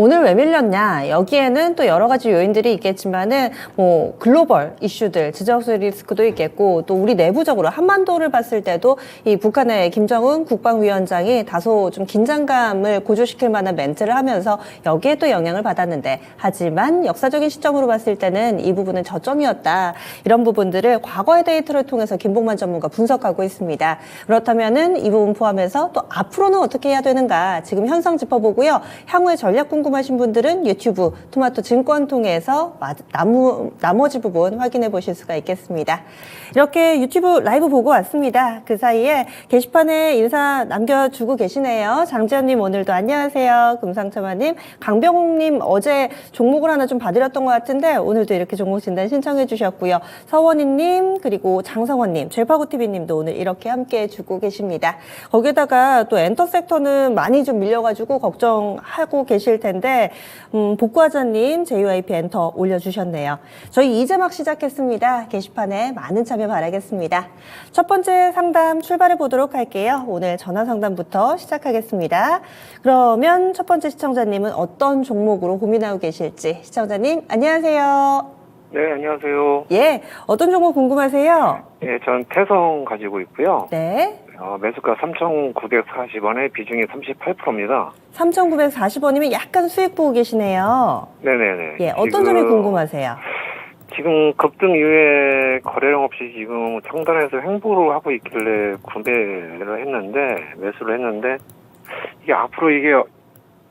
오늘 왜 밀렸냐? 여기에는 또 여러 가지 요인들이 있겠지만은 뭐 글로벌 이슈들, 지정학적 리스크도 있겠고 또 우리 내부적으로 한반도를 봤을 때도 이 북한의 김정은 국방위원장이 다소 좀 긴장감을 고조시킬 만한 멘트를 하면서 여기에 또 영향을 받았는데 하지만 역사적인 시점으로 봤을 때는 이 부분은 저점이었다. 이런 부분들을 과거의 데이터를 통해서 김봉만 전문가 분석하고 있습니다. 그렇다면은 이 부분 포함해서 또 앞으로는 어떻게 해야 되는가? 지금 현상 짚어보고요. 향후의 전략 궁금하신 분들은 유튜브 토마토 증권 통해서 나머지 부분 확인해 보실 수가 있겠습니다. 이렇게 유튜브 라이브 보고 왔습니다. 그 사이에 게시판에 인사 남겨주고 계시네요. 장지현님 오늘도 안녕하세요. 금상첨화님, 강병욱님 어제 종목을 하나 좀 봐드렸던 것 같은데 오늘도 이렇게 종목 진단 신청해 주셨고요. 서원희님 그리고 장성원님, 젤파고TV님도 오늘 이렇게 함께 해주고 계십니다. 거기다가 또 엔터섹터는 많이 좀 밀려가지고 걱정하고 계실 텐데 복구하자님 JYP 엔터 올려주셨네요. 저희 이제 막 시작했습니다. 게시판에 많은 참여 바라겠습니다. 첫 번째 상담 출발해 보도록 할게요. 오늘 전화 상담부터 시작하겠습니다. 그러면 첫 번째 시청자님은 어떤 종목으로 고민하고 계실지. 시청자님 안녕하세요. 네, 안녕하세요. 예, 어떤 종목 궁금하세요? 예, 전 태성 가지고 있고요. 네. 매수가 3,940원에 비중이 38%입니다. 3,940원이면 약간 수익 보고 계시네요. 네네네. 예, 어떤 점이 궁금하세요? 지금 급등 이후에 거래량 없이 지금 상단에서 횡보를 하고 있길래 구매를 했는데, 매수를 했는데, 이게 앞으로 이게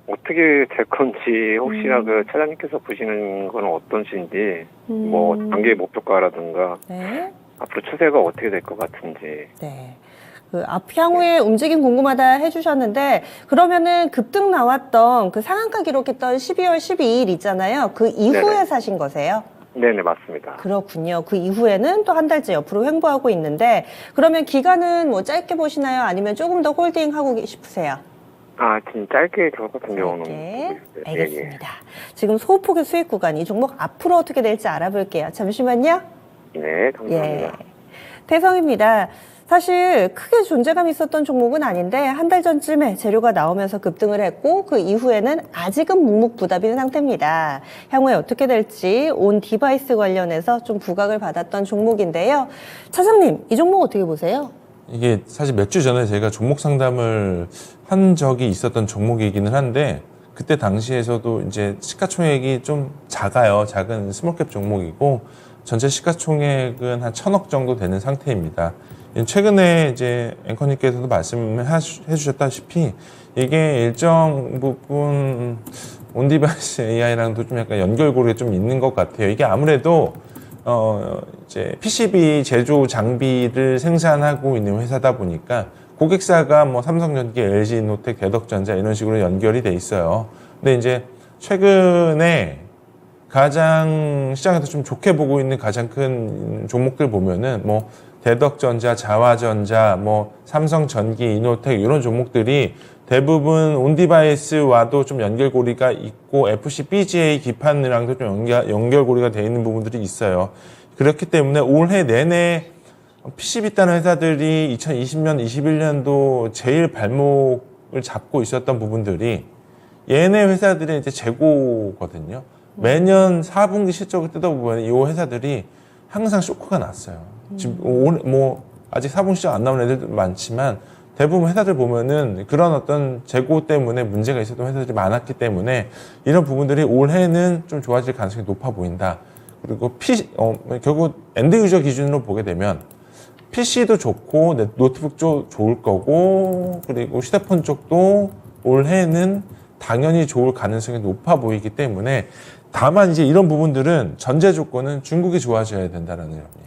어떻게 될 건지, 혹시나 그 차장님께서 보시는 건 어떤지, 뭐, 단기 목표가라든가, 네. 앞으로 추세가 어떻게 될 것 같은지. 네. 그 향후의 움직임 궁금하다 해주셨는데 그러면은 급등 나왔던 그 상한가 기록했던 12월 12일 있잖아요. 그 이후에 네네. 사신 거세요? 네네, 맞습니다. 그렇군요. 그 이후에는 또 한 달째 옆으로 횡보하고 있는데 그러면 기간은 뭐 짧게 보시나요? 아니면 조금 더 홀딩하고 싶으세요? 좀 짧게 저 같은 경우는. 짧게. 보고 있어요. 알겠습니다. 지금 소폭의 수익 구간 이 종목 앞으로 어떻게 될지 알아볼게요. 잠시만요. 네, 감사합니다. 예. 태성입니다. 사실 크게 존재감이 있었던 종목은 아닌데 한 달 전쯤에 재료가 나오면서 급등을 했고 그 이후에는 아직은 묵묵부답인 상태입니다. 향후에 어떻게 될지 온 디바이스 관련해서 좀 부각을 받았던 종목인데요. 차장님, 이 종목 어떻게 보세요? 이게 사실 몇 주 전에 제가 종목 상담을 한 적이 있었던 종목이기는 한데 그때 당시에서도 이제 시가총액이 좀 작아요. 작은 스몰캡 종목이고 전체 시가총액은 한 1,000억 정도 되는 상태입니다. 최근에 이제 앵커님께서도 말씀해 주셨다시피 이게 일정 부분 온디바이스 AI랑도 좀 약간 연결고리가 좀 있는 것 같아요. 이게 아무래도 이제 PCB 제조 장비를 생산하고 있는 회사다 보니까 고객사가 뭐 삼성전기, LG노텍, 대덕전자 이런 식으로 연결이 돼 있어요. 근데 이제 최근에 가장 시장에서 좀 좋게 보고 있는 가장 큰 종목들 보면은 뭐 대덕전자, 자화전자, 뭐 삼성전기, 이노텍 이런 종목들이 대부분 온디바이스와도 좀 연결고리가 있고 FC, BGA 기판이랑도 좀 연결고리가 되어 있는 부분들이 있어요. 그렇기 때문에 올해 내내 PCB 따는 회사들이 2020년, 21년도 제일 발목을 잡고 있었던 부분들이 얘네 회사들의 이제 재고거든요. 매년 4분기 실적을 뜯어보면 이 회사들이 항상 쇼크가 났어요. 지금 뭐 아직 4분기 실적 안 나온 애들도 많지만 대부분 회사들 보면은 그런 어떤 재고 때문에 문제가 있었던 회사들이 많았기 때문에 이런 부분들이 올해는 좀 좋아질 가능성이 높아 보인다. 그리고 결국 엔드 유저 기준으로 보게 되면 PC도 좋고 노트북 쪽 좋을 거고 그리고 휴대폰 쪽도 올해는 당연히 좋을 가능성이 높아 보이기 때문에 다만 이제 이런 부분들은 전제 조건은 중국이 좋아져야 된다는 점이에요.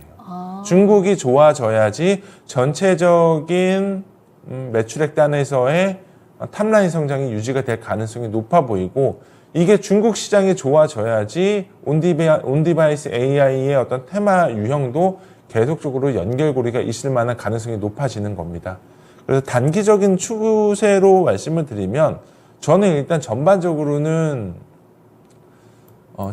중국이 좋아져야지 전체적인 매출액 단에서의 탑라인 성장이 유지가 될 가능성이 높아 보이고 이게 중국 시장이 좋아져야지 온디바이스 AI의 어떤 테마 유형도 계속적으로 연결고리가 있을 만한 가능성이 높아지는 겁니다. 그래서 단기적인 추세로 말씀을 드리면 저는 일단 전반적으로는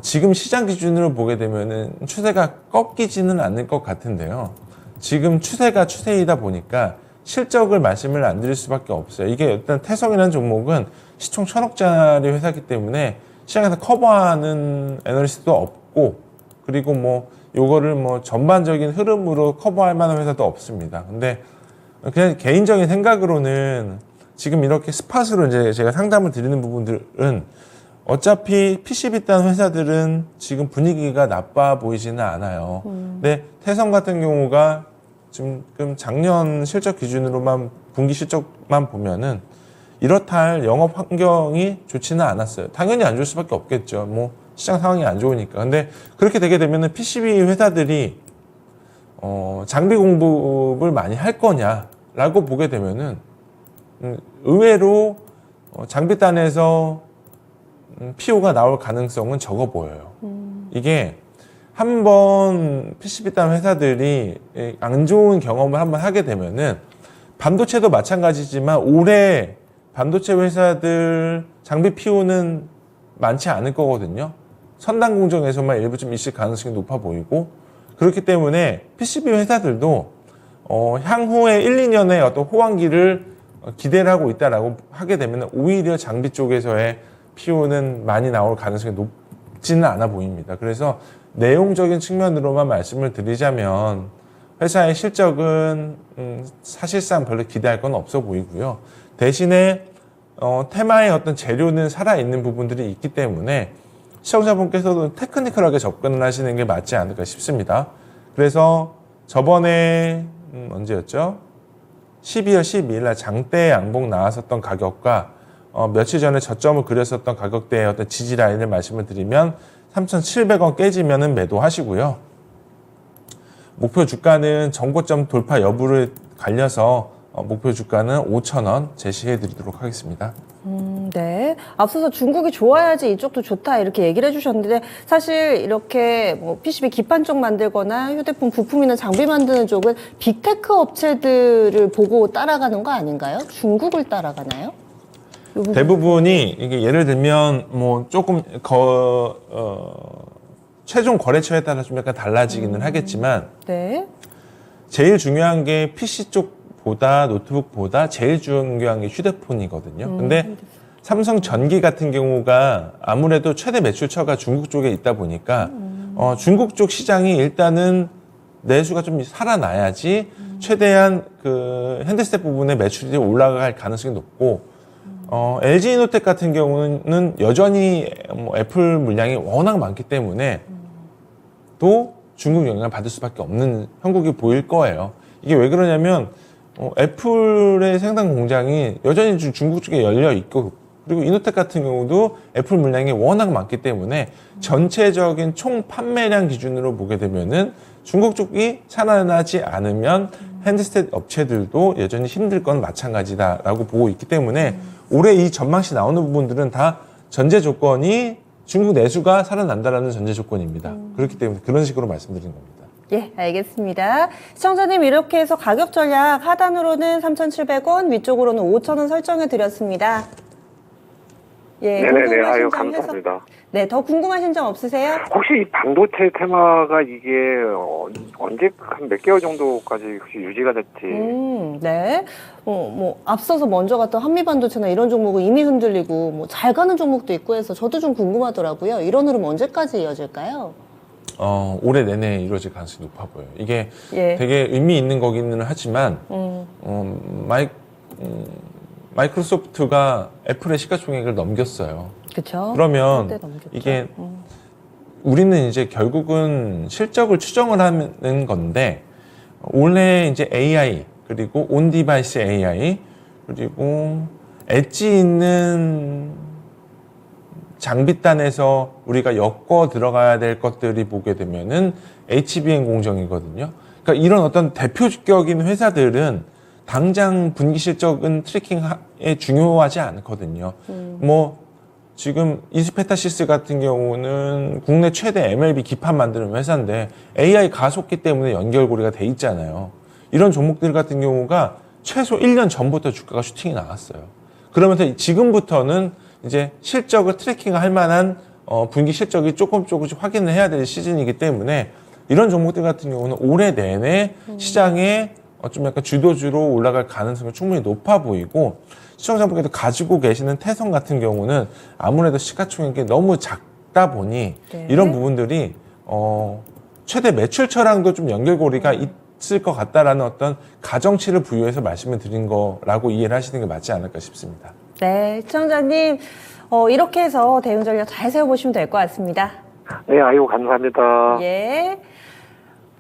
지금 시장 기준으로 보게 되면은 추세가 꺾이지는 않을 것 같은데요. 지금 추세가 추세이다 보니까 실적을 말씀을 안 드릴 수밖에 없어요. 이게 일단 태성이라는 종목은 시총 1,000억짜리 회사이기 때문에 시장에서 커버하는 애널리스트도 없고, 그리고 뭐 요거를 뭐 전반적인 흐름으로 커버할 만한 회사도 없습니다. 근데 그냥 개인적인 생각으로는 지금 이렇게 스팟으로 이제 제가 상담을 드리는 부분들은 어차피 PCB 딴 회사들은 지금 분위기가 나빠 보이지는 않아요. 근데 태성 같은 경우가 지금 작년 실적 기준으로만 분기 실적만 보면은 이렇다 할 영업 환경이 좋지는 않았어요. 당연히 안 좋을 수밖에 없겠죠. 뭐 시장 상황이 안 좋으니까. 근데 그렇게 되게 되면은 PCB 회사들이 장비 공급을 많이 할 거냐라고 보게 되면은 의외로 장비단에서 PO가 나올 가능성은 적어 보여요. 이게 한번 PCB단 회사들이 안 좋은 경험을 한번 하게 되면은 반도체도 마찬가지지만 올해 반도체 회사들 장비 PO는 많지 않을 거거든요. 선단 공정에서만 일부 좀 있을 가능성이 높아 보이고, 그렇기 때문에 PCB 회사들도 향후에 1, 2년의 어떤 호황기를 기대를 하고 있다라고 하게 되면 오히려 장비 쪽에서의 PO는 많이 나올 가능성이 높지는 않아 보입니다. 그래서 내용적인 측면으로만 말씀을 드리자면 회사의 실적은 사실상 별로 기대할 건 없어 보이고요. 대신에 테마의 어떤 재료는 살아있는 부분들이 있기 때문에 시청자분께서도 테크니컬하게 접근을 하시는 게 맞지 않을까 싶습니다. 그래서 저번에 언제였죠? 12월 12일 날 장대 양봉 나왔었던 가격과 며칠 전에 저점을 그렸었던 가격대의 어떤 지지 라인을 말씀을 드리면 3,700원 깨지면은 매도하시고요. 목표 주가는 전고점 돌파 여부를 갈려서 목표 주가는 5,000원 제시해 드리도록 하겠습니다. 네. 앞서서 중국이 좋아야지 이쪽도 좋다 이렇게 얘기를 해주셨는데 사실 이렇게 뭐 PCB 기판 쪽 만들거나 휴대폰 부품이나 장비 만드는 쪽은 빅테크 업체들을 보고 따라가는 거 아닌가요? 중국을 따라가나요? 대부분이 이게 예를 들면 뭐 조금 최종 거래처에 따라 좀 약간 달라지기는 하겠지만 네. 제일 중요한 게 PC 쪽보다 노트북보다 제일 중요한 게 휴대폰이거든요. 근데 삼성전기 같은 경우가 아무래도 최대 매출처가 중국 쪽에 있다 보니까 중국 쪽 시장이 일단은 내수가 좀 살아나야지 최대한 그 핸드셋 부분의 매출이 올라갈 가능성이 높고 LG이노텍 같은 경우는 여전히 뭐 애플 물량이 워낙 많기 때문에 또 중국 영향을 받을 수밖에 없는 형국이 보일 거예요. 이게 왜 그러냐면 애플의 생산 공장이 여전히 중국 쪽에 열려 있고, 그리고 이노텍 같은 경우도 애플 물량이 워낙 많기 때문에 전체적인 총 판매량 기준으로 보게 되면은 중국 쪽이 살아나지 않으면 핸드셋 업체들도 여전히 힘들 건 마찬가지다라고 보고 있기 때문에 올해 이 전망시 나오는 부분들은 다 전제 조건이 중국 내수가 살아난다라는 전제 조건입니다. 그렇기 때문에 그런 식으로 말씀드린 겁니다. 예, 알겠습니다. 시청자님 이렇게 해서 가격 전략 하단으로는 3,700원, 위쪽으로는 5,000원 설정해 드렸습니다. 예, 네네네. 궁금하신 아유, 점 감사합니다. 네, 더 궁금하신 점 없으세요? 혹시 이 반도체 테마가 이게 언제 한 몇 개월 정도까지 혹시 유지가 될지. 네. 뭐 앞서서 먼저 갔던 한미반도체나 이런 종목은 이미 흔들리고 뭐 잘 가는 종목도 있고 해서 저도 좀 궁금하더라고요. 이런 흐름 언제까지 이어질까요? 올해 내내 이루어질 가능성이 높아 보여요. 이게 예. 되게 의미 있는 거기는 하지만 마이크로소프트가 애플의 시가총액을 넘겼어요. 그렇죠. 그러면 이게 우리는 이제 결국은 실적을 추정을 하는 건데 올해 이제 AI 그리고 온 디바이스 AI 그리고 엣지 있는 장비단에서 우리가 엮어 들어가야 될 것들이 보게 되면은 HBM 공정이거든요. 그러니까 이런 어떤 대표적인 회사들은 당장 분기 실적은 트래킹에 중요하지 않거든요. 뭐 지금 이스페타시스 같은 경우는 국내 최대 MLB 기판 만드는 회사인데 AI 가속기 때문에 연결고리가 돼 있잖아요. 이런 종목들 같은 경우가 최소 1년 전부터 주가가 슈팅이 나왔어요. 그러면서 지금부터는 이제 실적을 트래킹할 만한 분기 실적이 조금씩 확인을 해야 될 시즌이기 때문에 이런 종목들 같은 경우는 올해 내내 시장에 좀 약간 주도주로 올라갈 가능성이 충분히 높아 보이고 시청자분께서 가지고 계시는 태성 같은 경우는 아무래도 시가총액이 너무 작다 보니 네. 이런 부분들이 최대 매출처랑도 좀 연결고리가 있을 것 같다라는 어떤 가정치를 부여해서 말씀을 드린 거라고 이해를 하시는 게 맞지 않을까 싶습니다. 네, 시청자님 이렇게 해서 대응 전략 잘 세워보시면 될 것 같습니다. 네, 아이고, 감사합니다. 예.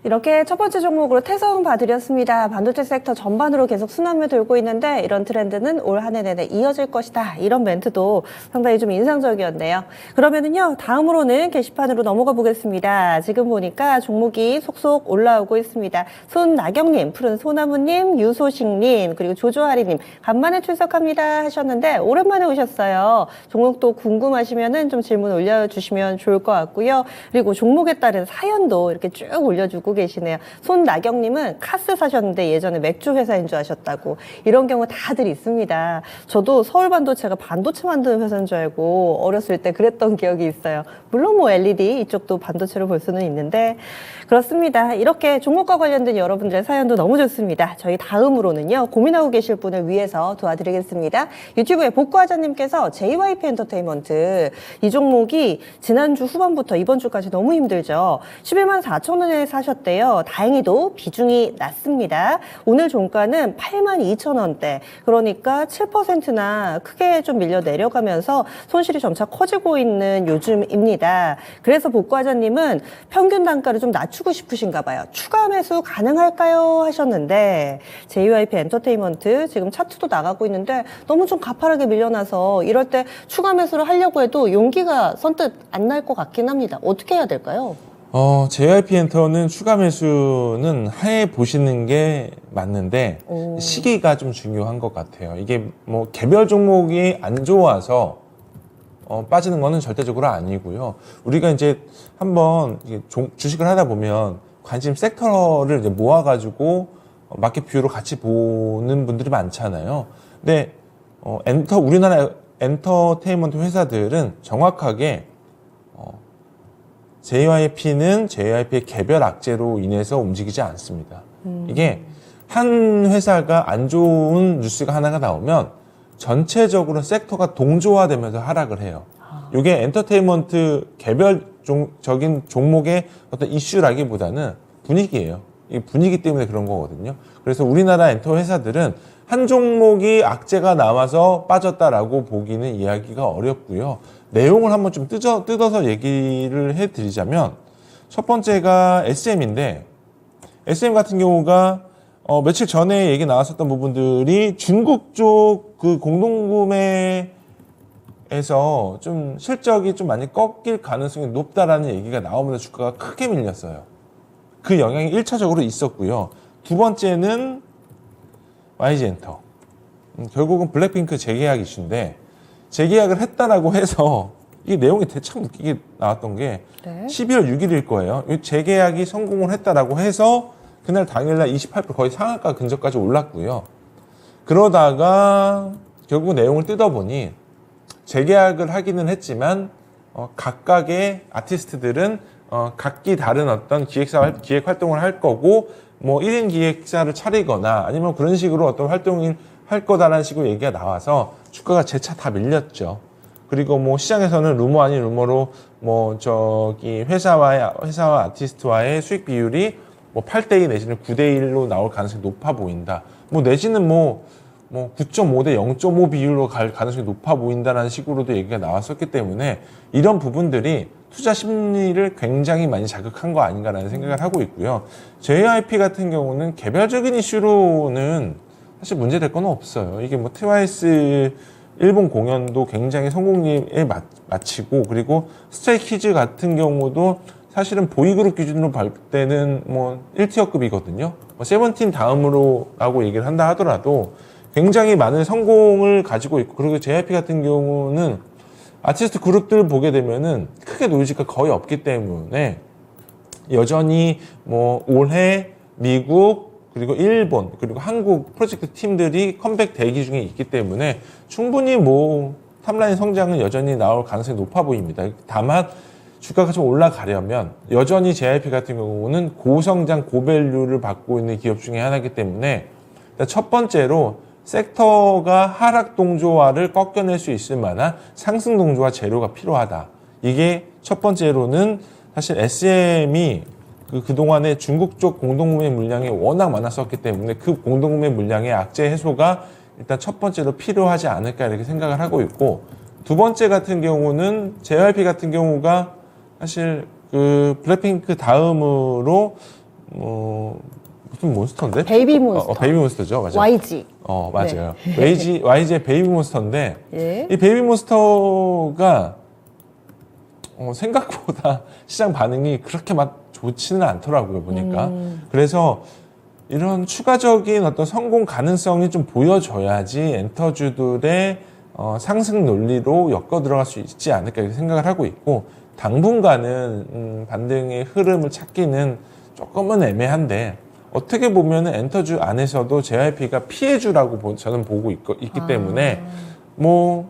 이렇게 첫 번째 종목으로 태성 봐드렸습니다. 반도체 섹터 전반으로 계속 순환을 돌고 있는데 이런 트렌드는 올 한 해 내내 이어질 것이다. 이런 멘트도 상당히 좀 인상적이었네요. 그러면은요, 다음으로는 게시판으로 넘어가 보겠습니다. 지금 보니까 종목이 속속 올라오고 있습니다. 손나경님, 푸른 소나무님, 유소식님, 그리고 조조아리님, 간만에 출석합니다 하셨는데 오랜만에 오셨어요. 종목도 궁금하시면은 좀 질문 올려주시면 좋을 것 같고요. 그리고 종목에 따른 사연도 이렇게 쭉 올려주고 계시네요. 손나경님은 카스 사셨는데 예전에 맥주 회사인 줄 아셨다고. 이런 경우 다들 있습니다. 저도 서울반도체가 반도체 만드는 회사인 줄 알고 어렸을 때 그랬던 기억이 있어요. 물론 뭐 LED 이쪽도 반도체로 볼 수는 있는데 그렇습니다. 이렇게 종목과 관련된 여러분들의 사연도 너무 좋습니다. 저희 다음으로는요, 고민하고 계실 분을 위해서 도와드리겠습니다. 유튜브에 복구하자님께서 JYP 엔터테인먼트 이 종목이 지난주 후반부터 이번 주까지 너무 힘들죠. 11만 4천 원에 사셨대요. 다행히도 비중이 낮습니다. 오늘 종가는 8만 2천 원대. 그러니까 7%나 크게 좀 밀려 내려가면서 손실이 점차 커지고 있는 요즘입니다. 그래서 복구하자님은 평균 단가를 좀 낮추고 싶으신가 봐요. 추가 매수 가능할까요? 하셨는데 JYP 엔터테인먼트 지금 차트도 나가고 있는데 너무 좀 가파르게 밀려나서 이럴 때 추가 매수를 하려고 해도 용기가 선뜻 안 날 것 같긴 합니다. 어떻게 해야 될까요? JYP 엔터는 추가 매수는 하에 보시는 게 맞는데 시기가 좀 중요한 것 같아요. 이게 뭐 개별 종목이 안 좋아서 빠지는 거는 절대적으로 아니고요. 우리가 이제 한번 주식을 하다 보면 관심 섹터를 이제 모아가지고 마켓 뷰로 같이 보는 분들이 많잖아요. 근데 우리나라 엔터테인먼트 회사들은 정확하게 JYP는 JYP의 개별 악재로 인해서 움직이지 않습니다. 이게 한 회사가 안 좋은 뉴스가 하나가 나오면 전체적으로 섹터가 동조화되면서 하락을 해요. 이게 엔터테인먼트 개별적인 종목의 어떤 이슈라기보다는 분위기예요. 이 분위기 때문에 그런 거거든요. 그래서 우리나라 엔터 회사들은 한 종목이 악재가 나와서 빠졌다라고 보기는 이야기가 어렵고요. 내용을 한번 좀 뜯어서 얘기를 해드리자면 첫 번째가 SM인데 SM 같은 경우가 며칠 전에 얘기 나왔었던 부분들이 중국 쪽 그 공동구매에서 좀 실적이 좀 많이 꺾일 가능성이 높다라는 얘기가 나오면서 주가가 크게 밀렸어요. 그 영향이 1차적으로 있었고요. 두 번째는 YG엔터. 결국은 블랙핑크 재계약 이슈인데 재계약을 했다라고 해서 이 내용이 참 웃기게 나왔던 게 네. 12월 6일일 거예요. 이 재계약이 성공을 했다라고 해서 그날 당일날 28% 거의 상한가 근처까지 올랐고요. 그러다가 결국 내용을 뜯어보니 재계약을 하기는 했지만 각각의 아티스트들은 각기 다른 어떤 기획 활동을 할 거고 뭐 1인 기획사를 차리거나 아니면 그런 식으로 어떤 활동을 할 거다라는 식으로 얘기가 나와서 주가가 재차 다 밀렸죠. 그리고 뭐 시장에서는 루머 아닌 루머로 뭐 회사와 아티스트와의 수익 비율이 뭐 8대2 내지는 9대1로 나올 가능성이 높아 보인다. 뭐 내지는 뭐 9.5대 0.5 비율로 갈 가능성이 높아 보인다라는 식으로도 얘기가 나왔었기 때문에 이런 부분들이 투자 심리를 굉장히 많이 자극한 거 아닌가라는 생각을 하고 있고요. JYP 같은 경우는 개별적인 이슈로는 사실 문제될 건 없어요. 이게 뭐 트와이스 일본 공연도 굉장히 성공리에 마치고 그리고 스트레이키즈 같은 경우도 사실은 보이그룹 기준으로 볼 때는 뭐 1티어급이거든요. 세븐틴 다음으로라고 얘기를 한다 하더라도 굉장히 많은 성공을 가지고 있고 그리고 JYP 같은 경우는 아티스트 그룹들 보게 되면은 크게 노이즈가 거의 없기 때문에 여전히 뭐 올해 미국 그리고 일본 그리고 한국 프로젝트 팀들이 컴백 대기 중에 있기 때문에 충분히 뭐 탑라인 성장은 여전히 나올 가능성이 높아 보입니다. 다만 주가가 좀 올라가려면 여전히 JYP 같은 경우는 고성장 고밸류를 받고 있는 기업 중에 하나이기 때문에 일단 첫 번째로 섹터가 하락 동조화를 꺾어낼 수 있을 만한 상승 동조화 재료가 필요하다. 이게 첫 번째로는 사실 SM이 그동안에 중국 쪽 공동구매 물량이 워낙 많았었기 때문에 그 공동구매 물량의 악재 해소가 일단 첫 번째로 필요하지 않을까 이렇게 생각을 하고 있고, 두 번째 같은 경우는 JYP 같은 경우가 사실 그 블랙핑크 다음으로 무슨 몬스터인데? 베이비몬스터. 베이비몬스터죠, 맞아요. YG. 맞아요. YG의 베이비몬스터인데 예. 이 베이비몬스터가 생각보다 시장 반응이 그렇게 막 좋지는 않더라고요, 보니까. 그래서 이런 추가적인 어떤 성공 가능성이 좀 보여줘야지 엔터주들의 상승 논리로 엮어 들어갈 수 있지 않을까 이렇게 생각을 하고 있고, 당분간은 반등의 흐름을 찾기는 조금은 애매한데, 어떻게 보면은 엔터주 안에서도 JYP가 피해주라고 저는 보고 있기 때문에 뭐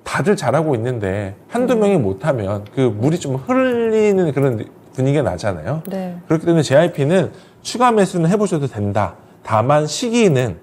다들 잘하고 있는데 한두 명이 못하면 그 물이 좀 흘리는 그런 분위기가 나잖아요. 네. 그렇기 때문에 JYP는 추가 매수는 해보셔도 된다. 다만 시기는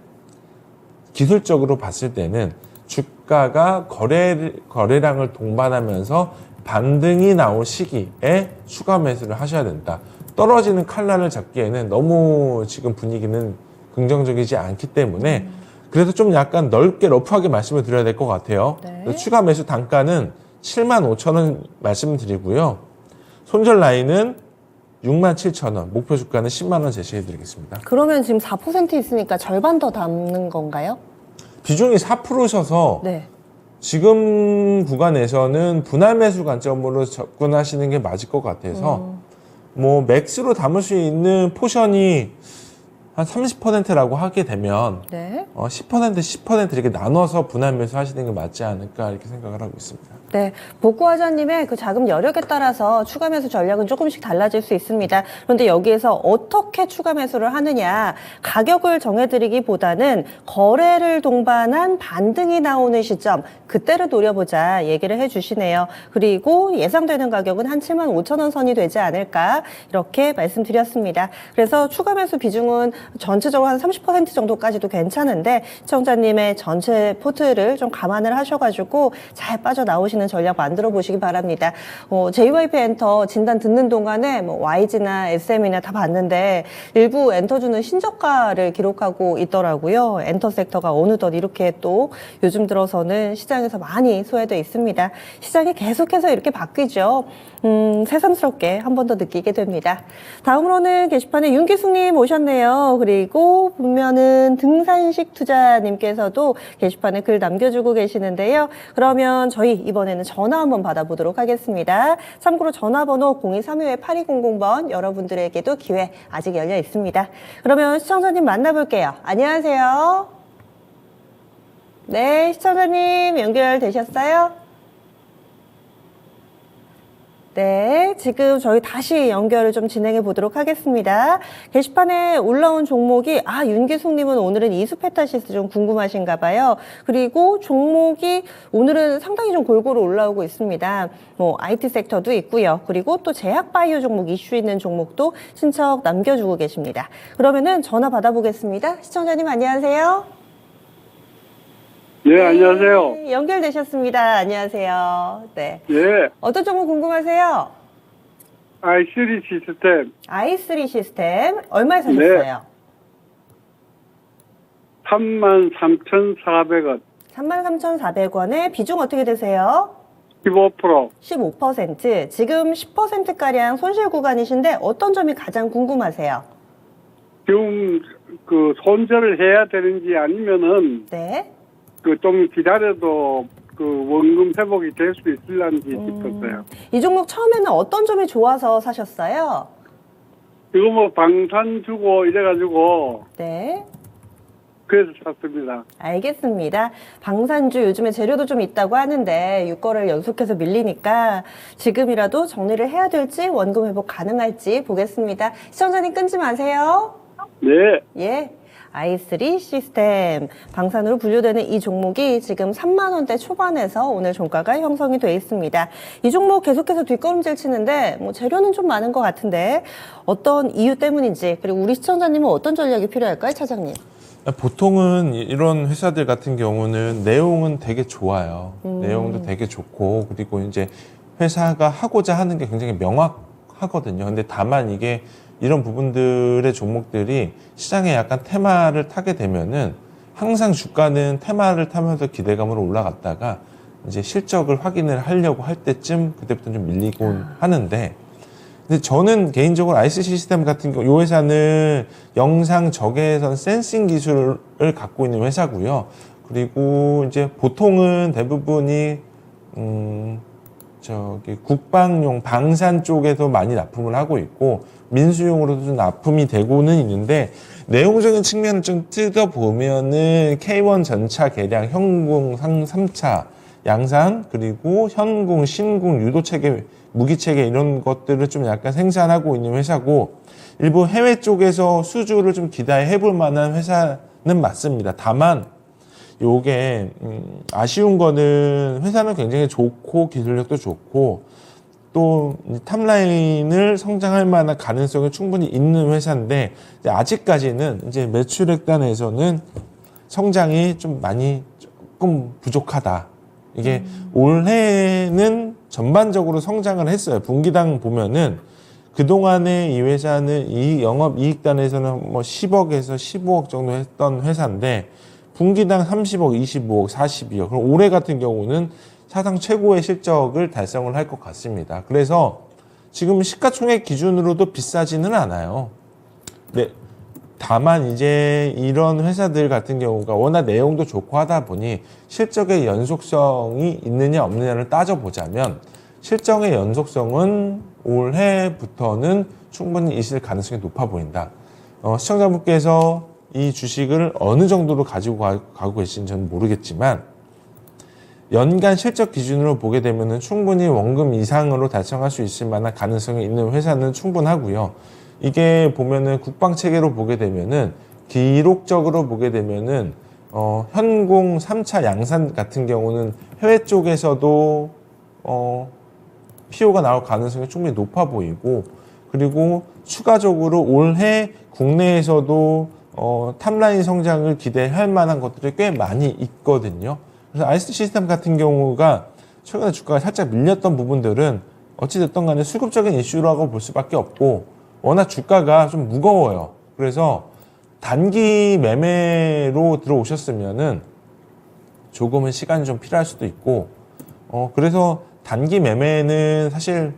기술적으로 봤을 때는 주가가 거래량을 동반하면서 반등이 나올 시기에 추가 매수를 하셔야 된다. 떨어지는 칼날을 잡기에는 너무 지금 분위기는 긍정적이지 않기 때문에 그래서 좀 약간 넓게 러프하게 말씀을 드려야 될 것 같아요. 네. 추가 매수 단가는 75,000원 말씀드리고요. 손절 라인은 67,000원, 목표 주가는 10만 원 제시해 드리겠습니다. 그러면 지금 4% 있으니까 절반 더 담는 건가요? 비중이 4%셔서 네. 지금 구간에서는 분할 매수 관점으로 접근하시는 게 맞을 것 같아서 뭐 맥스로 담을 수 있는 포션이 한 30%라고 하게 되면 네. 10% 이렇게 나눠서 분할 매수 하시는 게 맞지 않을까 이렇게 생각을 하고 있습니다. 네, 복구화자님의 그 자금 여력에 따라서 추가 매수 전략은 조금씩 달라질 수 있습니다. 그런데 여기에서 어떻게 추가 매수를 하느냐, 가격을 정해드리기보다는 거래를 동반한 반등이 나오는 시점, 그때를 노려보자 얘기를 해주시네요. 그리고 예상되는 가격은 한 75,000원 선이 되지 않을까 이렇게 말씀드렸습니다. 그래서 추가 매수 비중은 전체적으로 한 30% 정도까지도 괜찮은데 시청자님의 전체 포트를 좀 감안을 하셔가지고 잘 빠져나오시는 전략 만들어 보시기 바랍니다. JYP 엔터 진단 듣는 동안에 뭐 YG나 SM이나 다 봤는데 일부 엔터주는 신저가를 기록하고 있더라고요. 엔터 섹터가 어느덧 이렇게 또 요즘 들어서는 시장에서 많이 소외되어 있습니다. 시장이 계속해서 이렇게 바뀌죠. 새삼스럽게 한 번 더 느끼게 됩니다. 다음으로는 게시판에 윤기숙님 오셨네요. 그리고 보면은 등산식 투자님께서도 게시판에 글 남겨주고 계시는데요. 그러면 저희 이번에는 전화 한번 받아보도록 하겠습니다. 참고로 전화번호 0232-8200번 여러분들에게도 기회 아직 열려 있습니다. 그러면 시청자님 만나볼게요. 안녕하세요. 네, 시청자님 연결되셨어요? 네, 지금 저희 다시 연결을 좀 진행해 보도록 하겠습니다. 게시판에 올라온 종목이, 윤기숙님은 오늘은 이수페타시스 좀 궁금하신가 봐요. 그리고 종목이 오늘은 상당히 좀 골고루 올라오고 있습니다. 뭐, IT 섹터도 있고요. 그리고 또 제약바이오 종목 이슈 있는 종목도 신청 남겨주고 계십니다. 그러면은 전화 받아보겠습니다. 시청자님 안녕하세요. 네, 안녕하세요. 네, 연결되셨습니다. 안녕하세요. 네. 예, 어떤 종목 궁금하세요? i3 시스템 i3 시스템 얼마에 사셨어요? 33,400원, 33,400원에 비중 어떻게 되세요? 15%. 15%. 지금 10%가량 손실 구간이신데 어떤 점이 가장 궁금하세요? 지금 그 손절을 해야 되는지 아니면은 네. 그 좀 기다려도 그 원금 회복이 될 수 있을런지 싶었어요. 이 종목 처음에는 어떤 점이 좋아서 사셨어요? 이거 뭐 방산 주고 이래가지고 네. 그래서 샀습니다. 알겠습니다. 방산주 요즘에 재료도 좀 있다고 하는데 6거래를 연속해서 밀리니까 지금이라도 정리를 해야 될지 원금 회복 가능할지 보겠습니다. 시청자님 끊지 마세요. 네. 예. i3 시스템 방산으로 분류되는 이 종목이 지금 3만 원대 초반에서 오늘 종가가 형성이 돼 있습니다. 이 종목 계속해서 뒷걸음질 치는데 뭐 재료는 좀 많은 것 같은데 어떤 이유 때문인지 그리고 우리 시청자님은 어떤 전략이 필요할까요, 차장님? 보통은 이런 회사들 같은 경우는 내용은 되게 좋아요. 내용도 되게 좋고 그리고 이제 회사가 하고자 하는 게 굉장히 명확하거든요. 근데 다만 이게 이런 부분들의 종목들이 시장에 약간 테마를 타게 되면은 항상 주가는 테마를 타면서 기대감으로 올라갔다가 이제 실적을 확인을 하려고 할 때쯤 그때부터 좀 밀리곤 하는데 근데 저는 개인적으로 i3 시스템 같은 경우 이 회사는 영상 저계선 센싱 기술을 갖고 있는 회사고요. 그리고 이제 보통은 대부분이 국방용 방산 쪽에서 많이 납품을 하고 있고 민수용으로도 좀 납품이 되고는 있는데 내용적인 측면을 좀 뜯어보면은 K1 전차 개량, 현궁 3차 양산 그리고 현궁, 신궁, 유도체계, 무기체계 이런 것들을 좀 약간 생산하고 있는 회사고 일부 해외 쪽에서 수주를 좀 기대해 볼 만한 회사는 맞습니다. 다만 요게 아쉬운 거는 회사는 굉장히 좋고 기술력도 좋고 또 탑라인을 성장할 만한 가능성이 충분히 있는 회사인데 아직까지는 이제 매출액 단에서는 성장이 좀 많이 조금 부족하다. 이게 올해는 전반적으로 성장을 했어요. 분기당 보면은 그동안에 이 회사는 이 영업이익단에서는 뭐 10억에서 15억 정도 했던 회사인데 분기당 30억, 25억, 42억. 그럼 올해 같은 경우는 사상 최고의 실적을 달성을 할 것 같습니다. 그래서 지금 시가총액 기준으로도 비싸지는 않아요. 네. 다만 이제 이런 회사들 같은 경우가 워낙 내용도 좋고 하다 보니 실적의 연속성이 있느냐 없느냐를 따져보자면 실적의 연속성은 올해부터는 충분히 있을 가능성이 높아 보인다. 시청자분께서 이 주식을 어느 정도로 가지고 가고 계신지 저는 모르겠지만 연간 실적 기준으로 보게 되면 충분히 원금 이상으로 달성할 수 있을 만한 가능성이 있는 회사는 충분하고요. 이게 보면은 국방 체계로 보게 되면은 기록적으로 보게 되면은 현궁 3차 양산 같은 경우는 해외 쪽에서도 PO가 나올 가능성이 충분히 높아 보이고 그리고 추가적으로 올해 국내에서도 탑라인 성장을 기대할 만한 것들이 꽤 많이 있거든요. 그래서 i3 시스템 같은 경우가 최근에 주가가 살짝 밀렸던 부분들은 어찌됐든 간에 수급적인 이슈라고 볼 수밖에 없고 워낙 주가가 좀 무거워요. 그래서 단기 매매로 들어오셨으면은 조금은 시간이 좀 필요할 수도 있고 그래서 단기 매매는 사실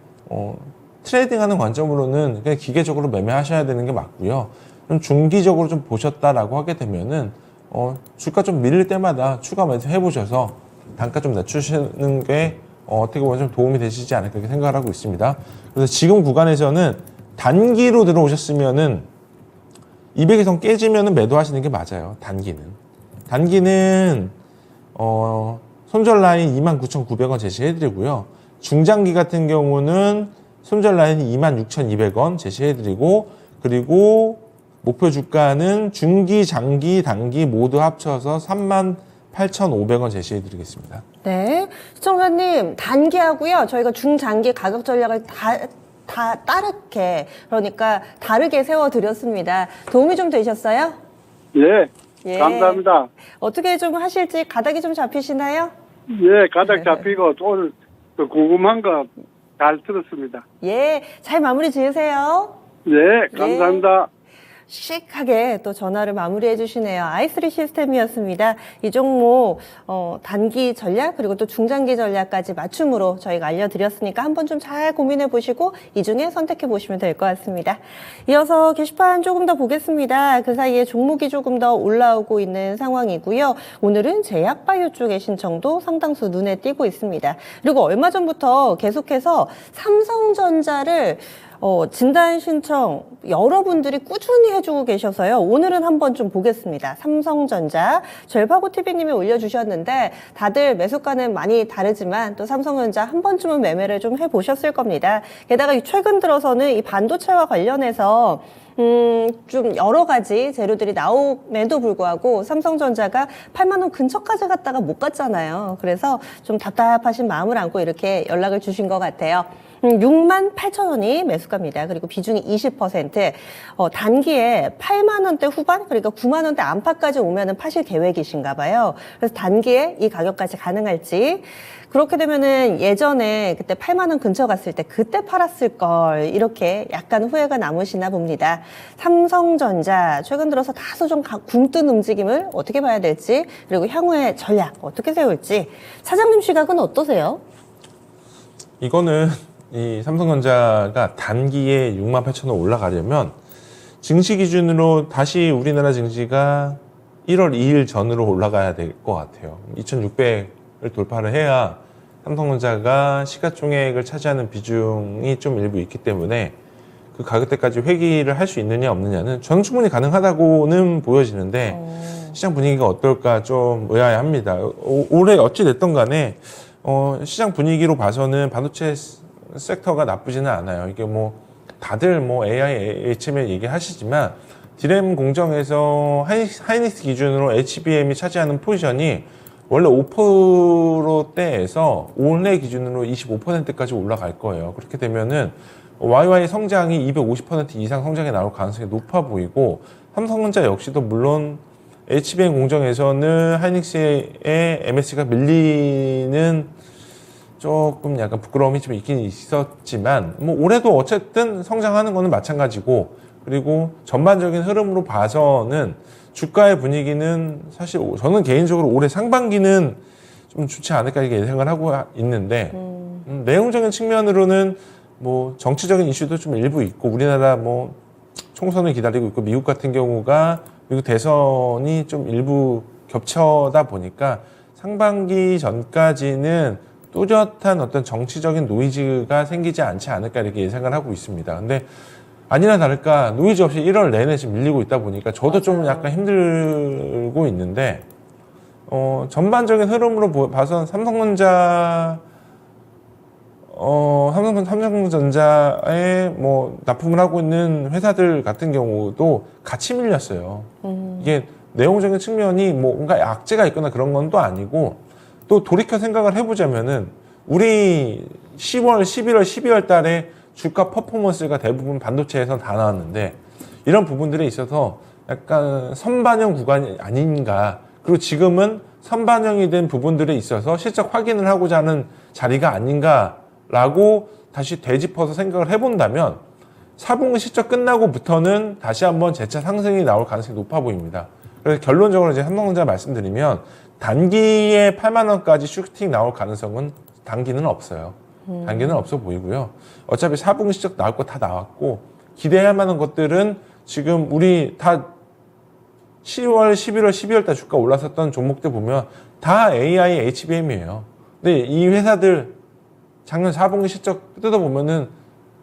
트레이딩하는 관점으로는 그냥 기계적으로 매매하셔야 되는 게 맞고요. 좀 중기적으로 좀 보셨다라고 하게 되면은 주가 좀 밀릴 때마다 추가 매수 해보셔서 단가 좀 낮추시는 게 어떻게 보면 좀 도움이 되시지 않을까 그렇게 생각을 하고 있습니다. 그래서 지금 구간에서는 단기로 들어오셨으면은 200선 깨지면은 매도하시는 게 맞아요. 단기는 손절 라인 29,900원 제시해드리고요. 중장기 같은 경우는 손절 라인 26,200원 제시해드리고 그리고 목표 주가는 중기, 장기, 단기 모두 합쳐서 38,500원 제시해드리겠습니다. 네, 시청자님 단기하고요. 저희가 중장기 가격 전략을 다 다르게 그러니까 다르게 세워드렸습니다. 도움이 좀 되셨어요? 예, 감사합니다. 어떻게 좀 하실지 가닥이 좀 잡히시나요? 예, 가닥 잡히고 오늘 또 궁금한 거 잘 들었습니다. 예, 잘 마무리 지으세요. 예, 감사합니다. 씩하게 또 전화를 마무리해 주시네요. i3 시스템이었습니다. 이 종목 단기 전략 그리고 또 중장기 전략까지 맞춤으로 저희가 알려드렸으니까 한번 좀 잘 고민해 보시고 이 중에 선택해 보시면 될 것 같습니다. 이어서 게시판 조금 더 보겠습니다. 그 사이에 종목이 조금 더 올라오고 있는 상황이고요. 오늘은 제약바이오 쪽의 신청도 상당수 눈에 띄고 있습니다. 그리고 얼마 전부터 계속해서 삼성전자를 진단 신청 여러분들이 꾸준히 해주고 계셔서요. 오늘은 한번 좀 보겠습니다. 삼성전자, 절파고TV님이 올려주셨는데 다들 매수가는 많이 다르지만 또 삼성전자 한 번쯤은 매매를 좀 해보셨을 겁니다. 게다가 최근 들어서는 이 반도체와 관련해서 좀 여러 가지 재료들이 나옴에도 불구하고 삼성전자가 8만 원 근처까지 갔다가 못 갔잖아요. 그래서 좀 답답하신 마음을 안고 이렇게 연락을 주신 것 같아요. 6만 8천 원이 매수가입니다. 그리고 비중이 20%, 단기에 8만 원대 후반, 그러니까 9만 원대 안팎까지 오면은 파실 계획이신가 봐요. 그래서 단기에 이 가격까지 가능할지. 그렇게 되면은 예전에 그때 8만 원 근처 갔을 때 그때 팔았을 걸 이렇게 약간 후회가 남으시나 봅니다. 삼성전자 최근 들어서 다소 좀 굼뜬 움직임을 어떻게 봐야 될지, 그리고 향후의 전략 어떻게 세울지 사장님 시각은 어떠세요? 이거는 이 삼성전자가 단기에 68,000원 올라가려면 증시 기준으로 다시 우리나라 증시가 1월 2일 전으로 올라가야 될 것 같아요. 2,600을 돌파를 해야 삼성전자가 시가총액을 차지하는 비중이 좀 일부 있기 때문에 그 가격대까지 회귀를 할 수 있느냐 없느냐는 저는 충분히 가능하다고는 보여지는데 시장 분위기가 어떨까 좀 의아해합니다. 올해 어찌 됐든 간에 시장 분위기로 봐서는 반도체 섹터가 나쁘지는 않아요. 이게 뭐 다들 뭐 AI, HML 얘기하시지만 디램 공정에서 하이닉스 기준으로 HBM이 차지하는 포지션이 원래 5%대에서 올해 기준으로 25%까지 올라갈 거예요. 그렇게 되면은 YY 성장이 250% 이상 성장이 나올 가능성이 높아 보이고, 삼성전자 역시도 물론 HBM 공정에서는 하이닉스의 MS가 밀리는 조금 약간 부끄러움이 좀 있긴 있었지만, 뭐 올해도 어쨌든 성장하는 거는 마찬가지고, 그리고 전반적인 흐름으로 봐서는 주가의 분위기는 사실 저는 개인적으로 올해 상반기는 좀 좋지 않을까 이렇게 예상을 하고 있는데, 내용적인 측면으로는 뭐 정치적인 이슈도 좀 일부 있고, 우리나라 뭐 총선을 기다리고 있고, 미국 같은 경우가 미국 대선이 좀 일부 겹쳐다 보니까 상반기 전까지는 뚜렷한 어떤 정치적인 노이즈가 생기지 않지 않을까 이렇게 예상을 하고 있습니다. 근데 아니나 다를까 노이즈 없이 1월 내내 지금 밀리고 있다 보니까 저도 좀 약간 힘들고 있는데, 전반적인 흐름으로 봐서 삼성전자에 뭐 납품을 하고 있는 회사들 같은 경우도 같이 밀렸어요. 이게 내용적인 측면이 뭐 뭔가 악재가 있거나 그런 건 또 아니고, 또 돌이켜 생각을 해보자면은 우리 10월, 11월, 12월 달에 주가 퍼포먼스가 대부분 반도체에서 다 나왔는데, 이런 부분들에 있어서 약간 선반영 구간이 아닌가, 그리고 지금은 선반영이 된 부분들에 있어서 실적 확인을 하고자 하는 자리가 아닌가라고 다시 되짚어서 생각을 해본다면 4분기 실적 끝나고부터는 다시 한번 재차 상승이 나올 가능성이 높아 보입니다. 그래서 결론적으로 이제 삼성전자 말씀드리면 단기에 8만 원까지 슈팅 나올 가능성은 단기는 없어요. 단기는 없어 보이고요. 어차피 4분기 실적 나올 거 다 나왔고, 기대할 만한 것들은 지금 우리 다 10월, 11월, 12월 달 주가 올랐었던 종목들 보면 다 AI, HBM이에요. 근데 이 회사들 작년 4분기 실적 뜯어보면은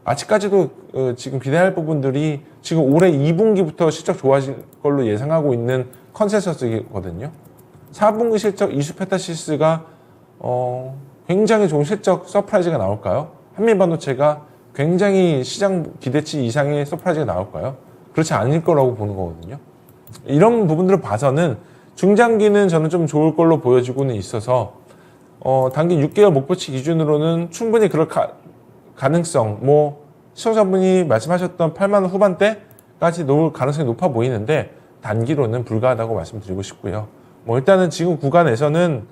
아직까지도 지금 기대할 부분들이 지금 올해 2분기부터 실적 좋아질 걸로 예상하고 있는 컨센서스거든요. 4분기 실적 이슈페타시스가 굉장히 좋은 실적 서프라이즈가 나올까요? 한미반도체가 굉장히 시장 기대치 이상의 서프라이즈가 나올까요? 그렇지 않을 거라고 보는 거거든요. 이런 부분들을 봐서는 중장기는 저는 좀 좋을 걸로 보여지고는 있어서 단기 6개월 목표치 기준으로는 충분히 그럴 가능성, 뭐 시청자분이 말씀하셨던 8만 원 후반대까지 놓을 가능성이 높아 보이는데 단기로는 불가하다고 말씀드리고 싶고요. 뭐 일단은 지금 구간에서는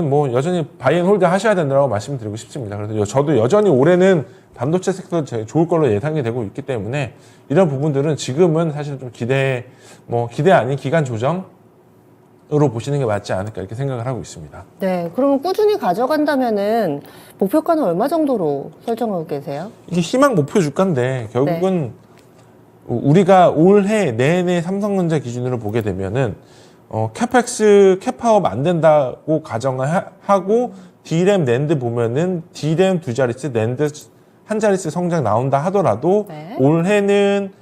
뭐 여전히 바이앤홀드 하셔야 된다고 말씀드리고 싶습니다. 그래서 저도 여전히 올해는 반도체 섹터 좋을 걸로 예상이 되고 있기 때문에 이런 부분들은 지금은 사실 좀 기대 아닌 기간 조정으로 보시는 게 맞지 않을까 이렇게 생각을 하고 있습니다. 네, 그러면 꾸준히 가져간다면은 목표가는 얼마 정도로 설정하고 계세요? 이게 희망 목표 주가인데 결국은 우리가 올해 내내 삼성전자 기준으로 보게 되면은 캐펙스 캐파업 안 된다고 가정을 하고 D램 낸드 보면은 D램 두 자릿수, 낸드 한 자릿수 성장 나온다 하더라도 네. 올해는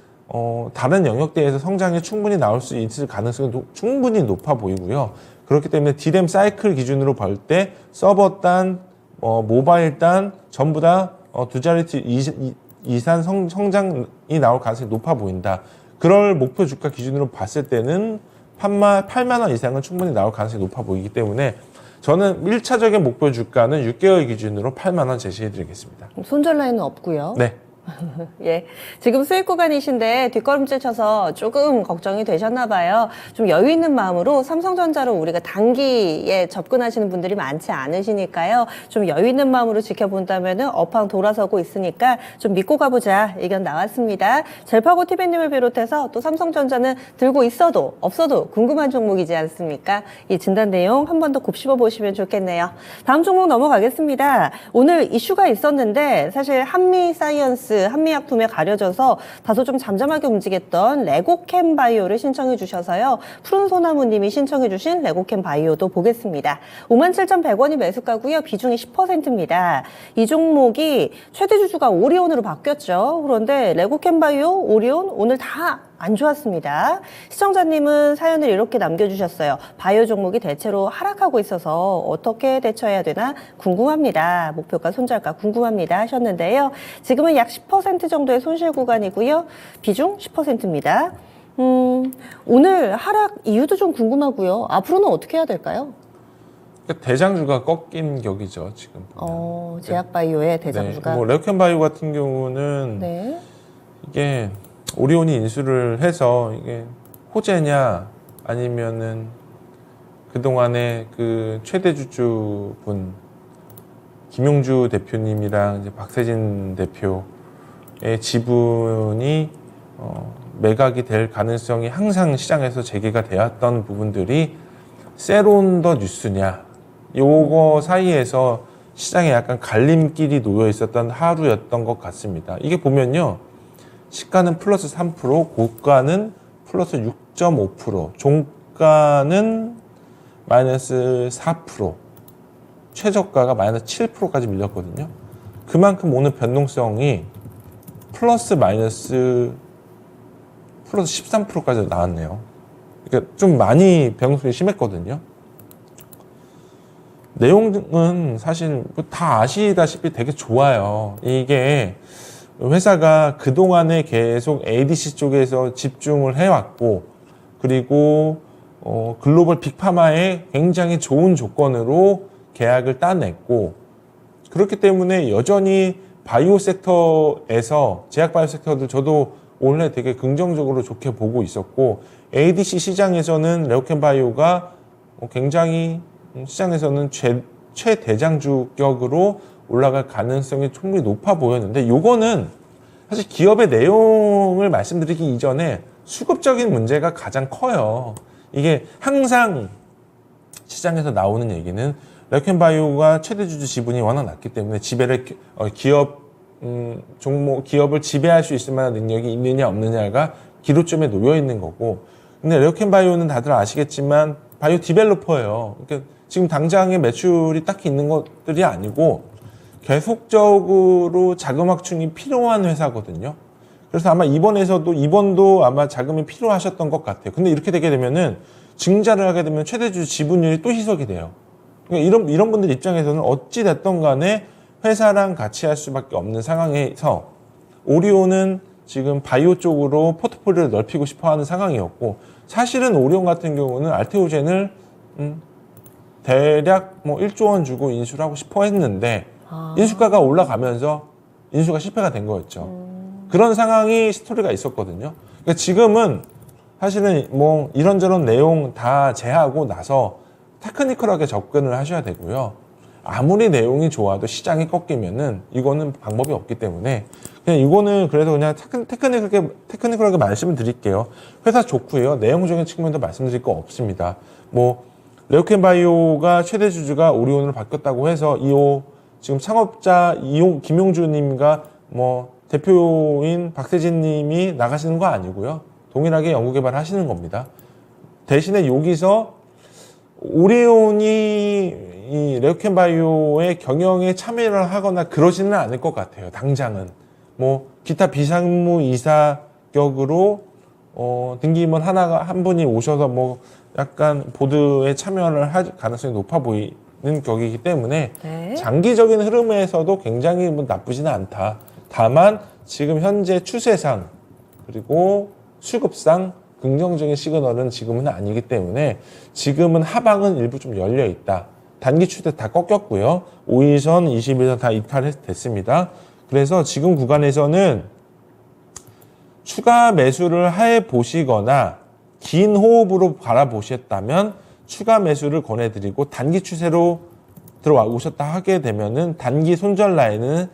다른 영역대에서 성장이 충분히 나올 수 있을 가능성이 충분히 높아 보이고요. 그렇기 때문에 D램 사이클 기준으로 볼 때 서버 단, 모바일 단 전부 다 두 자릿수 이상 성장이 나올 가능성이 높아 보인다. 그럴 목표 주가 기준으로 봤을 때는 8만 원 이상은 충분히 나올 가능성이 높아 보이기 때문에 저는 1차적인 목표 주가는 6개월 기준으로 8만 원 제시해 드리겠습니다. 손절 라인은 없고요. 네. 예, 지금 수익 구간이신데 뒷걸음질 쳐서 조금 걱정이 되셨나 봐요. 좀 여유 있는 마음으로 삼성전자로 우리가 단기에 접근하시는 분들이 많지 않으시니까요. 좀 여유 있는 마음으로 지켜본다면은 업황 돌아서고 있으니까 좀 믿고 가보자 의견 나왔습니다. 젤파고 TV님을 비롯해서 또 삼성전자는 들고 있어도 없어도 궁금한 종목이지 않습니까? 이 진단 내용 한 번 더 곱씹어 보시면 좋겠네요. 다음 종목 넘어가겠습니다. 오늘 이슈가 있었는데 사실 한미사이언스 한미약품에 가려져서 다소 좀 잠잠하게 움직였던 레고캠 바이오를 신청해 주셔서요. 푸른 소나무님이 신청해 주신 레고캠 바이오도 보겠습니다. 57,100원이 매수가고요. 비중이 10%입니다. 이 종목이 최대 주주가 오리온으로 바뀌었죠. 그런데 레고캠 바이오, 오리온 오늘 다 안 좋았습니다. 시청자님은 사연을 이렇게 남겨주셨어요. 바이오 종목이 대체로 하락하고 있어서 어떻게 대처해야 되나 궁금합니다. 목표가 손절가 궁금합니다 하셨는데요. 지금은 약 10% 정도의 손실 구간이고요. 비중 10%입니다. 오늘 하락 이유도 좀 궁금하고요. 앞으로는 어떻게 해야 될까요? 그러니까 대장주가 꺾인 격이죠, 지금. 보면. 제약바이오의 대장주가. 네, 뭐 레오캠 바이오 같은 경우는 네. 이게 오리온이 인수를 해서 이게 호재냐 아니면은 그동안에 그 최대 주주분 김용주 대표님이랑 이제 박세진 대표의 지분이 매각이 될 가능성이 항상 시장에서 제기가 되었던 부분들이 세론 더 뉴스냐 요거 사이에서 시장에 약간 갈림길이 놓여 있었던 하루였던 것 같습니다. 이게 보면요. 시가는 플러스 3%, 고가는 플러스 6.5%, 종가는 마이너스 4%, 최저가가 마이너스 7%까지 밀렸거든요. 그만큼 오늘 변동성이 플러스 마이너스 플러스 13%까지 나왔네요. 그러니까 좀 많이 변동성이 심했거든요. 내용은 사실 다 아시다시피 되게 좋아요. 이게 회사가 그동안에 계속 ADC 쪽에서 집중을 해왔고, 그리고 글로벌 빅파마에 굉장히 좋은 조건으로 계약을 따냈고, 그렇기 때문에 여전히 바이오 섹터에서, 제약 바이오 섹터도 저도 올해 되게 긍정적으로 좋게 보고 있었고, ADC 시장에서는 레오캠 바이오가 굉장히 시장에서는 최대장주격으로 올라갈 가능성이 충분히 높아 보였는데, 요거는 사실 기업의 내용을 말씀드리기 이전에 수급적인 문제가 가장 커요. 이게 항상 시장에서 나오는 얘기는 레오캠 바이오가 최대 주주 지분이 워낙 낮기 때문에 지배를 기업을 지배할 수 있을 만한 능력이 있느냐 없느냐가 기로점에 놓여 있는 거고, 근데 레오캠 바이오는 다들 아시겠지만 바이오 디벨로퍼예요. 그러니까 지금 당장의 매출이 딱히 있는 것들이 아니고 계속적으로 자금 확충이 필요한 회사거든요. 그래서 아마 이번도 아마 자금이 필요하셨던 것 같아요. 근데 이렇게 되게 되면은 증자를 하게 되면 최대주주 지분율이 또 희석이 돼요. 그러니까 이런 분들 입장에서는 어찌 됐던 간에 회사랑 같이 할 수밖에 없는 상황에서 오리온은 지금 바이오 쪽으로 포트폴리오를 넓히고 싶어 하는 상황이었고, 사실은 오리온 같은 경우는 알테오젠을 대략 뭐 1조 원 주고 인수를 하고 싶어 했는데 인수가가 올라가면서 인수가 실패가 된 거였죠. 그런 상황이 스토리가 있었거든요. 그러니까 지금은 사실은 뭐 이런저런 내용 다 제하고 나서 테크니컬하게 접근을 하셔야 되고요. 아무리 내용이 좋아도 시장이 꺾이면은 이거는 방법이 없기 때문에 그냥 이거는 그래서 그냥 테크니컬하게 말씀을 드릴게요. 회사 좋고요. 내용적인 측면도 말씀드릴 거 없습니다. 뭐 레오캠 바이오가 최대 주주가 오리온으로 바뀌었다고 해서 지금 창업자 김용주님과 뭐 대표인 박세진님이 나가시는 거 아니고요. 동일하게 연구개발 하시는 겁니다. 대신에 여기서 오리온이 이 레오캠바이오의 경영에 참여를 하거나 그러지는 않을 것 같아요. 당장은. 뭐 기타 비상무 이사 격으로 등기임원 한 분이 오셔서 뭐 약간 보드에 참여를 할 가능성이 높아 보이는 격이기 때문에 네. 장기적인 흐름에서도 굉장히 뭐 나쁘지는 않다. 다만 지금 현재 추세상 그리고 수급상 긍정적인 시그널은 지금은 아니기 때문에 지금은 하방은 일부 좀 열려 있다. 단기 추세 다 꺾였고요. 5일선, 21선 다 이탈됐습니다. 그래서 지금 구간에서는 추가 매수를 해 보시거나 긴 호흡으로 바라보셨다면 추가 매수를 권해드리고 단기 추세로 들어와 오셨다 하게 되면은 단기 손절 라인은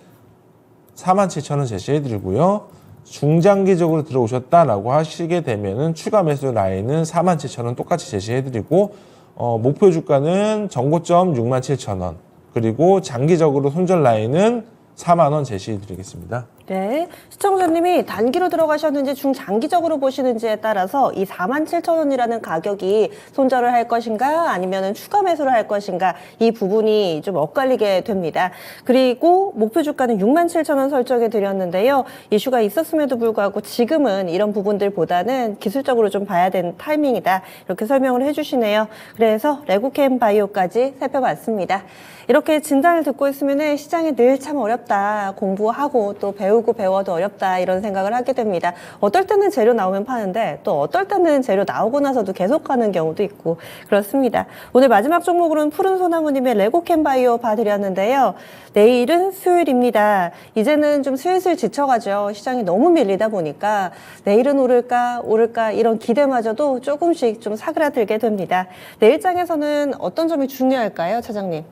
47,000원 제시해드리고요. 중장기적으로 들어오셨다라고 하시게 되면은 추가 매수 라인은 47,000원 똑같이 제시해드리고 목표 주가는 전고점 67,000원 그리고 장기적으로 손절 라인은 4만원 제시해드리겠습니다. 네. 시청자님이 단기로 들어가셨는지 중장기적으로 보시는지에 따라서 이 47,000원이라는 가격이 손절을 할 것인가 아니면 추가 매수를 할 것인가 이 부분이 좀 엇갈리게 됩니다. 그리고 목표 주가는 67,000원 설정해 드렸는데요. 이슈가 있었음에도 불구하고 지금은 이런 부분들보다는 기술적으로 좀 봐야 되는 타이밍이다. 이렇게 설명을 해주시네요. 그래서 레고캠 바이오까지 살펴봤습니다. 이렇게 진단을 듣고 있으면 시장이 늘 참 어렵다. 공부하고 또 배우고 배워도 어렵다. 이런 생각을 하게 됩니다. 어떨 때는 재료 나오면 파는데 또 어떨 때는 재료 나오고 나서도 계속 가는 경우도 있고 그렇습니다. 오늘 마지막 종목으로는 푸른 소나무님의 레고캠 바이오 봐드렸는데요. 내일은 수요일입니다. 이제는 좀 슬슬 지쳐가죠. 시장이 너무 밀리다 보니까 내일은 오를까 이런 기대마저도 조금씩 좀 사그라들게 됩니다. 내일장에서는 어떤 점이 중요할까요, 차장님?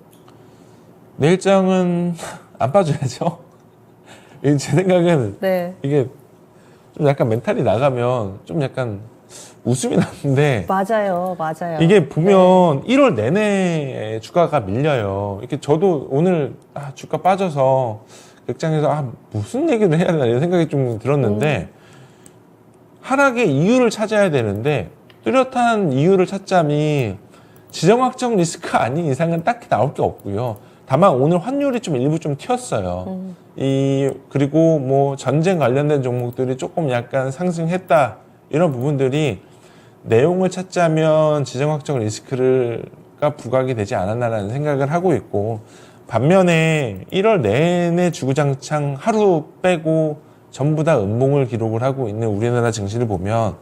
내일장은 안 빠져야죠. 제 생각은 네. 이게 좀 약간 멘탈이 나가면 좀 약간 웃음이 나는데 맞아요. 이게 보면 1월 내내 주가가 밀려요. 이렇게 저도 오늘 주가 빠져서 극장에서 무슨 얘기를 해야 되나 이런 생각이 좀 들었는데 하락의 이유를 찾아야 되는데 뚜렷한 이유를 찾자니 지정학적 리스크가 아닌 이상은 딱히 나올 게 없고요. 다만 오늘 환율이 좀 일부 좀 튀었어요. 그리고 뭐 전쟁 관련된 종목들이 조금 약간 상승했다. 이런 부분들이 내용을 찾자면 지정학적 리스크가 부각이 되지 않았나라는 생각을 하고 있고 반면에 1월 내내 주구장창 하루 빼고 전부 다 음봉을 기록을 하고 있는 우리나라 증시를 보면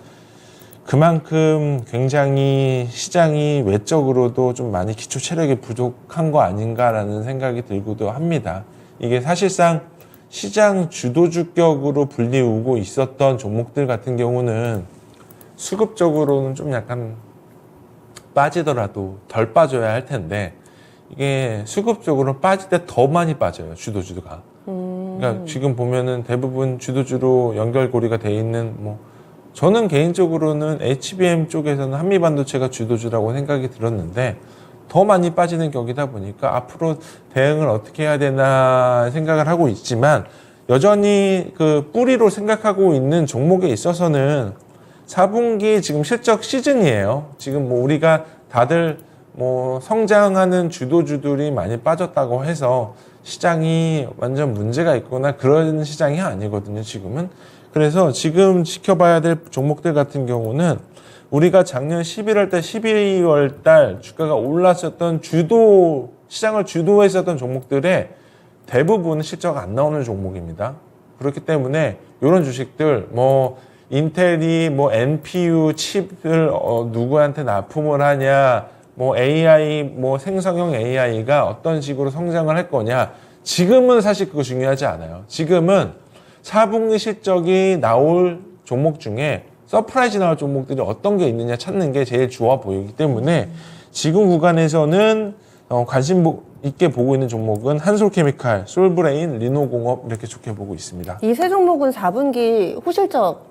그만큼 굉장히 시장이 외적으로도 좀 많이 기초 체력이 부족한 거 아닌가라는 생각이 들기도 합니다. 이게 사실상 시장 주도주격으로 불리우고 있었던 종목들 같은 경우는 수급적으로는 좀 약간 빠지더라도 덜 빠져야 할 텐데 이게 수급적으로 빠질 때 더 많이 빠져요, 주도주가. 그러니까 지금 보면은 대부분 주도주로 연결고리가 돼 있는 저는 개인적으로는 HBM 쪽에서는 한미반도체가 주도주라고 생각이 들었는데 더 많이 빠지는 격이다 보니까 앞으로 대응을 어떻게 해야 되나 생각을 하고 있지만 여전히 그 뿌리로 생각하고 있는 종목에 있어서는 4분기 지금 실적 시즌이에요. 지금 우리가 다들 성장하는 주도주들이 많이 빠졌다고 해서 시장이 완전 문제가 있거나 그런 시장이 아니거든요, 지금은. 그래서 지금 지켜봐야 될 종목들 같은 경우는 우리가 작년 11월 달, 12월 달 주가가 올랐었던 시장을 주도했었던 종목들의 대부분 실적 안 나오는 종목입니다. 그렇기 때문에 이런 주식들, 인텔이 NPU 칩을 누구한테 납품을 하냐, AI, 생성형 AI가 어떤 식으로 성장을 할 거냐. 지금은 사실 그거 중요하지 않아요. 지금은 4분기 실적이 나올 종목 중에 서프라이즈 나올 종목들이 어떤 게 있느냐 찾는 게 제일 좋아 보이기 때문에 지금 구간에서는 관심 있게 보고 있는 종목은 한솔케미칼, 솔브레인, 리노공업 이렇게 좋게 보고 있습니다. 이 세 종목은 4분기 호실적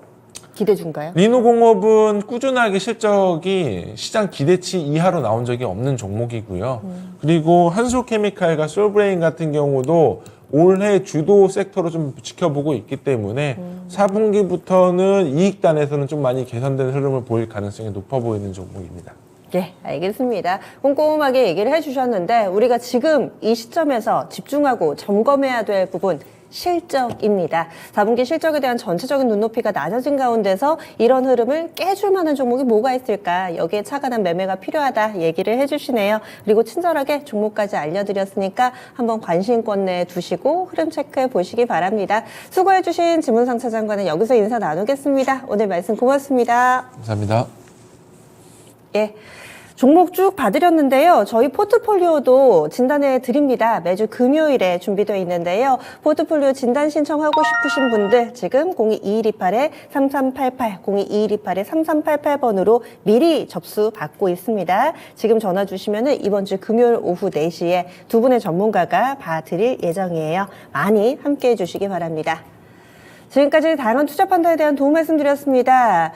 기대 중가요? 리노공업은 꾸준하게 실적이 시장 기대치 이하로 나온 적이 없는 종목이고요. 그리고 한솔케미칼과 솔브레인 같은 경우도 올해 주도 섹터로 좀 지켜보고 있기 때문에 4분기부터는 이익단에서는 좀 많이 개선된 흐름을 보일 가능성이 높아 보이는 종목입니다. 네, 알겠습니다. 꼼꼼하게 얘기를 해주셨는데 우리가 지금 이 시점에서 집중하고 점검해야 될 부분 실적입니다. 4분기 실적에 대한 전체적인 눈높이가 낮아진 가운데서 이런 흐름을 깨줄 만한 종목이 뭐가 있을까? 여기에 차관한 매매가 필요하다 얘기를 해주시네요. 그리고 친절하게 종목까지 알려드렸으니까 한번 관심권 내에 두시고 흐름 체크해 보시기 바랍니다. 수고해주신 지문상 차장과는 여기서 인사 나누겠습니다. 오늘 말씀 고맙습니다. 감사합니다. 예. 종목 쭉 봐드렸는데요. 저희 포트폴리오도 진단해 드립니다. 매주 금요일에 준비되어 있는데요. 포트폴리오 진단 신청하고 싶으신 분들 지금 022128-3388, 022128-3388번으로 미리 접수 받고 있습니다. 지금 전화 주시면은 이번 주 금요일 오후 4시에 두 분의 전문가가 봐드릴 예정이에요. 많이 함께해 주시기 바랍니다. 지금까지 다양한 투자 판단에 대한 도움 말씀드렸습니다.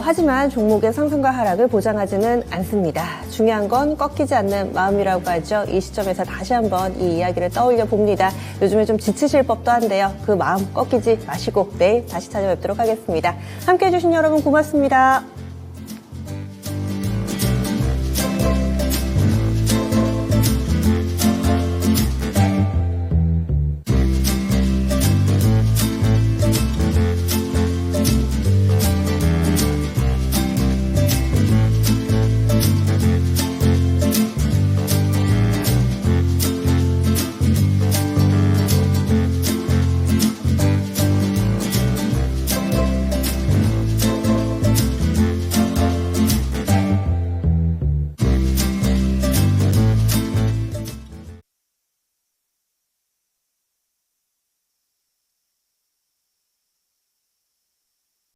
하지만 종목의 상승과 하락을 보장하지는 않습니다. 중요한 건 꺾이지 않는 마음이라고 하죠. 이 시점에서 다시 한번 이 이야기를 떠올려 봅니다. 요즘에 좀 지치실 법도 한데요. 그 마음 꺾이지 마시고 내일 다시 찾아뵙도록 하겠습니다. 함께해 주신 여러분 고맙습니다.